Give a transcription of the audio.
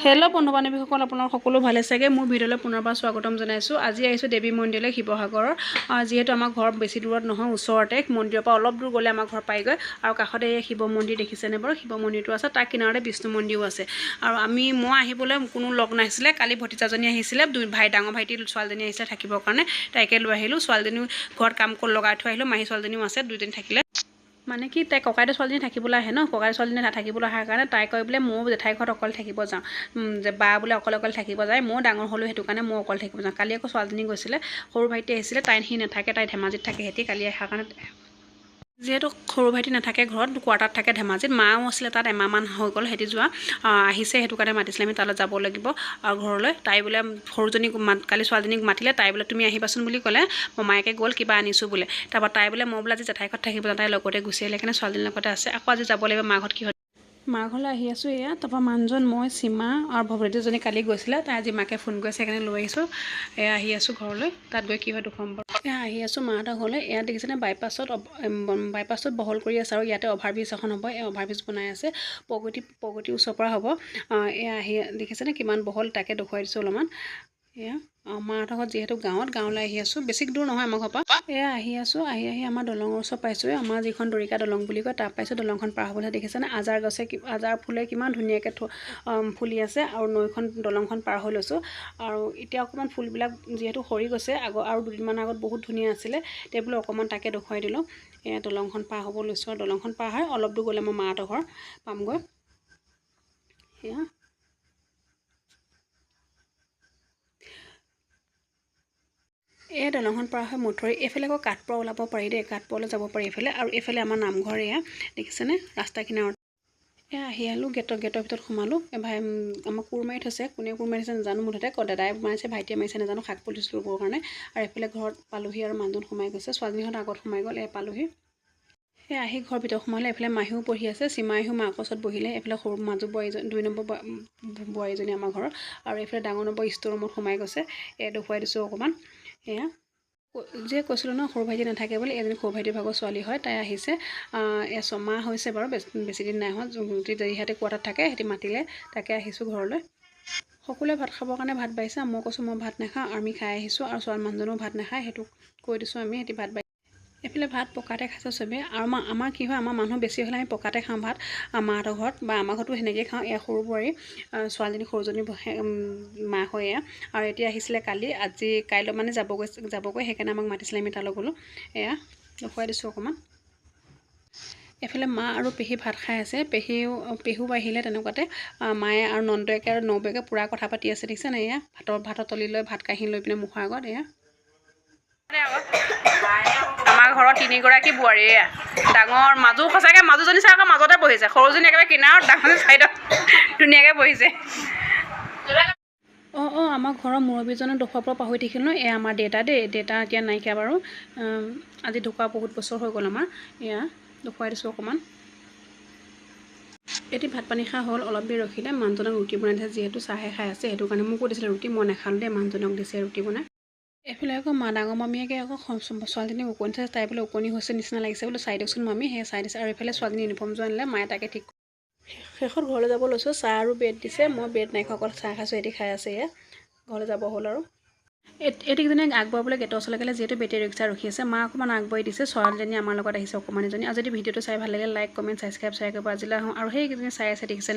Hello' বন্ধু বান্ধৱীসকল, আপোনালোক সকলো ভালে চাগে। মোৰ ভিডিঅ'লৈ পুনৰবাৰ স্বাগতম জনাইছোঁ। আজি আহিছোঁ দেৱী মন্দিৰলৈ, শিৱসাগৰৰ। যিহেতু আমাৰ ঘৰ বেছি দূৰত নহয়, ওচৰতে। মন্দিৰৰ পৰা অলপ দূৰ গ'লে আমাৰ ঘৰ পাইগৈ। আৰু কাষতে এই শিৱ মন্দিৰ দেখিছেনে বাৰু? শিৱ মন্দিৰটো আছে, তাৰ কিনাৰতে বিষ্ণু মন্দিৰো আছে। আৰু মই আহিবলৈ কোনো লগ নাছিলে। কালি ভতিজাজনী আহিছিলে, ডাঙৰ ভাইটি ছোৱালীজনী আহিছিলে থাকিবৰ কাৰণে, তাইকে লৈ আহিলোঁ। ছোৱালীজনীও ঘৰত কাম লগাই থৈ আহিলোঁ। মাহী ছোৱালীজনীও আছে, দুইজনী থাকিলে। মানে কি, তাই ককাইদেউ ছোৱালীজনী থাকিবলৈ আহে ন, ককাইদেউ ছোৱালীজনী থাকিবলৈ অহাৰ কাৰণে তাই কয় বোলে ময়ো জেঠাই ঘৰত অকলে থাকিব যাওঁ, যে বা বোলে অকলে থাকিব যায়, ময়ো ডাঙৰ হ'লোঁ, সেইটো কাৰণে মই অকলে থাকিব যাওঁ। কালি আকৌ ছোৱালীজনী গৈছিলে, সৰু ভাইটি আহিছিলে, সি নাথাকে, তাই ধেমাজিত থাকে। কালি অহাৰ কাৰণে, যিহেতু সৰু ভাইটি নাথাকে ঘৰত, কোৱাৰ্টাৰত থাকে ধেমাজিত, মাও আছিলে তাত, এমাহমান হৈ গ'ল সিহঁতি যোৱা। আহিছে, সেইটো কাৰণে মাতিছিলে, আমি তালৈ যাব লাগিব আৰু ঘৰলৈ। তাই বোলে সৰুজনীক কালি ছোৱালীজনীক মাতিলে, তাই বোলে তুমি আহিবাচোন বুলি ক'লে। মামায়েকে গ'ল, কিবা আনিছোঁ বোলে। তাৰপৰা তাই বোলে মই বোলে আজি জেঠাই ঘৰত থাকিব যাওঁ, তাই লগতে গুচি আহিলে, সেইকাৰণে ছোৱালীজনীৰ লগতে আছে। আকৌ আজি যাব লাগিব মা ঘৰত। কি হয়, মা ঘৰলৈ আহি আছোঁ এয়া। তাৰপৰা মানুহজন, মই, সীমা আৰু ভগৱতীজনী কালি গৈছিলে, তাই আজি মাকে ফোন কৰিছে, সেইকাৰণে লৈ আহিছোঁ। এয়া আহি আছোঁ ঘৰলৈ, তাত গৈ কি হয় দেখুৱাম বাৰু। এয়া আহি আছোঁ মাহঁতৰ ঘৰলৈ। এয়া দেখিছেনে, বাইপাছত বহল কৰি আছে, আৰু ইয়াতে অভাৰব্ৰিজ এখন হ'ব। এই অভাৰব্ৰিজ বনাই আছে, প্ৰগতিৰ ওচৰৰ পৰা হ'ব। এয়া আহি দেখিছেনে কিমান বহল, তাকে দেখুৱাই দিছোঁ অলপমান। এয়া মাহঁতৰ ঘৰত, যিহেতু গাঁৱলৈ আহি আছোঁ, বেছি দূৰ নহয় আমাৰ ঘৰৰ পৰা। এয়া আহি আছোঁ, আহি আমাৰ দলঙৰ ওচৰত পাইছোঁ। আমাৰ যিখন দৰিকা দলং বুলি কয়, তাত পাইছোঁ। দলংখন পাৰ হ'বলৈ দেখিছেনে, আজাৰ ফুলে কিমান ধুনীয়াকৈ ফুলি আছে, আৰু দলংখন পাৰ হৈ লৈছোঁ। আৰু এতিয়া অকণমান ফুলবিলাক যিহেতু সৰি গৈছে, আৰু দুদিনমান আগত বহুত ধুনীয়া আছিলে, তেতিয়া বোলে অকণমান তাকে দেখুৱাই দিলোঁ। এয়া দলংখন পাৰ হ'ব লৈছোঁ, আৰু দলংখন পাৰ হয় অলপ দূৰ গ'লে মই মাহঁতৰ ঘৰ পামগৈ। সেয়া এই দলংখন পাৰ হয় মঠুৰি। এইফালে আকৌ কাঠপৰা ওলাব পাৰি দেই, কাঠপৰালৈ যাব পাৰি এইফালে। আৰু এইফালে আমাৰ নামঘৰ, এয়া দেখিছেনে ৰাস্তা কিনাৰত। এয়া আহি আহিলোঁ, গেটৰ ভিতৰত সোমালোঁ। আমাক কোৰ মাৰি থৈছে, কোনে কোৰ মাৰি থৈছে নাজানো, মুঠতে দাদাই মাৰিছে, ভাইটিয়ে মাৰিছে নাজানো, শাক পুলিচ ৰুবৰ কাৰণে। আৰু এইফালে ঘৰত পালোহি, আৰু মানুহজন সোমাই গৈছে, ছোৱালীজনীহঁত আগত সোমাই গ'ল। পালোহি, সেই আহি ঘৰৰ ভিতৰত সোমালে। এইফালে মাহীও পঢ়ি আছে, সীমাইও মাকৰ ওচৰত বহিলে। এইফালে সৰু মাজু বোৱাৰীজনী, 2 নম্বৰ বোৱাৰীজনী আমাৰ ঘৰৰ। আৰু এইফালে ডাঙৰ নম্বৰ ষ্ট'ৰ ৰুমত সোমাই গৈছে। দেখুৱাই দিছোঁ অকণমান। এয়া যে কৈছিলোঁ ন, সৰু ভাইটি নাথাকে বুলি, এজনী সৰু ভাইটিৰ ভাগৰ ছোৱালী হয়, তাই আহিছে। 6 মাহ হৈছে বাৰু, বেছি দিন নাই হোৱা। সিহঁতে কোৱাৰ্টাৰত থাকে, সিহঁতি মাতিলে, তাকে আহিছোঁ ঘৰলৈ। সকলোৱে ভাত খাবৰ কাৰণে ভাত বাঢ়িছে। মই কৈছোঁ মই ভাত নাখাওঁ, আমি খাই আহিছোঁ। আৰু মানুহজনেও ভাত নাখায়, সেইটো কৈ দিছোঁ আমি। সিহঁতি ভাত বাঢ়ি, এইফালে ভাত পকাতে খাইছোঁ চবেই। আৰু আমাৰ কি হয়, আমাৰ মানুহ বেছি হ'লে আমি পকাতে খাওঁ ভাত, মাহঁতৰ ঘৰত, বা আমাৰ ঘৰতো সেনেকৈয়ে খাওঁ। এয়া সৰু বোৱাৰী, সৰুজনী মাক হয় এয়া। আৰু এতিয়া আহিছিলে কালি, কাইলৈ মানে যাবগৈ, সেইকাৰণে আমাক মাতিছিলে, আমি তালৈ গ'লোঁ। এয়া দেখুৱাই দিছোঁ অকণমান। এইফালে মা আৰু পেহী ভাত খাই আছে, পেহু বাঢ়িলে তেনেকুৱাতে। মায়ে আৰু নন্দয়েকে আৰু নবৌয়েকে পূৰা কথা পাতি আছে, দেখিছেনে। এয়া ভাতৰ তলি লৈ, ভাত কাঢ়ি লৈ পিনে মুখৰ আগত। এয়া আমাৰ ঘৰৰ 3গৰাকী বোৱাৰী। এয়া ডাঙৰ সঁচাকৈ মাজুজনী চাই আকৌ মাজতে বহিছে, সৰুজনী একেবাৰে কিনাৰত, ডাঙৰজনী ছাইডত ধুনীয়াকৈ বহিছে। আমাৰ ঘৰৰ মুৰব্বীজনক দেখুৱাব পাহৰি থাকিলোঁ। এয়া আমাৰ দেউতা দেই, দেউতা এতিয়া নাইকিয়া বাৰু, আজি ঢুকুৱা বহুত বছৰ হৈ গ'ল আমাৰ। এয়া দেখুৱাই দিছোঁ অকণমান। এতিয়া ভাত পানী খোৱা হ'ল, অলপ দেৰি ৰখিলে। মানুহজনক ৰুটি বনাই দিছে, যিহেতু চাহে খাই আছে, সেইটো কাৰণে মোকো দিছিলে ৰুটি, মই নাখালোঁ দেই, মানুহজনক দিছে ৰুটি বনাই। এইফালে আকৌ ডাঙৰ মামীয়েকে আকৌ ছোৱালীজনীক ওকণি দিছে, তাই বোলে ওকণি হৈছে নিচিনা লাগিছে বোলে, চাই দিয়কচোন মামী, সেই চাই দিছে। আৰু এইফালে ছোৱালীজনী ইউনিফৰ্ম যোৰ আনিলে, মায়ে তাকে ঠিক শেষত ঘৰলৈ যাব লৈছোঁ। চাহ আৰু ব্ৰেড দিছে, মই ব্ৰেড নাই খোৱা, অকল চাহ খাইছোঁ। এটি খাই আছে। এয়া ঘৰলৈ যাব হ'ল। আৰু এটিজনী আগবঢ়াবলৈ গেটৰ ওচৰলৈ গ'লে, যিহেতু বেটেৰী ৰিক্সা ৰখি আছে, মা অকণমান আগবাঢ়ি দিছে। ছোৱালীজনী আমাৰ লগত আহিছে, অকণমানিজনী। আৰু যদি ভিডিঅ'টো চাই ভাল লাগিলে, লাইক, কমেণ্ট, ছাবস্ক্ৰাইব কৰিব। আজিলৈ আহোঁ, আৰু সেইকেইজনী চাই আছে দেখিছে।